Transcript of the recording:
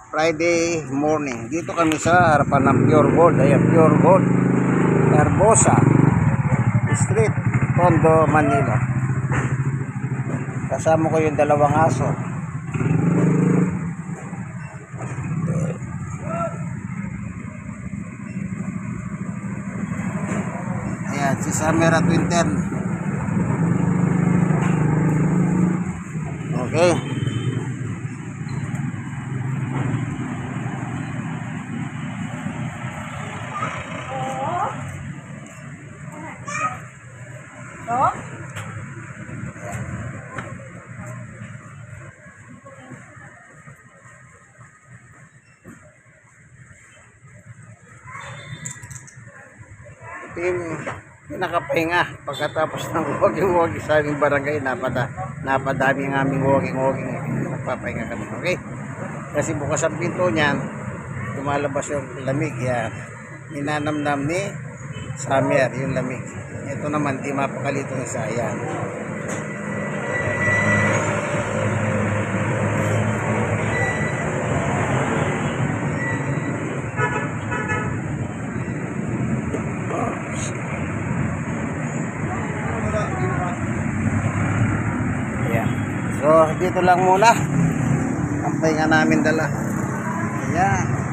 Friday morning. Dito kami sa harapan ng Pure Gold. Ayan, Pure Gold, Herbosa Street, Tondo, Manila. Kasama ko yung dalawang aso. Ayan, si Summer at Winter. Okay. Ito yung nakapahinga pagkatapos ng walking sa aming barangay. Napadami ang aming walking. Nagpapahinga kami. Okay, kasi bukas ang pinto niyan, lumalabas yung lamig. Yan, ninanamnam ni Summer yung lamig. Ito naman di mapakalitong isa. Yan, so dito lang muna ang pahinga namin dala. Ayan.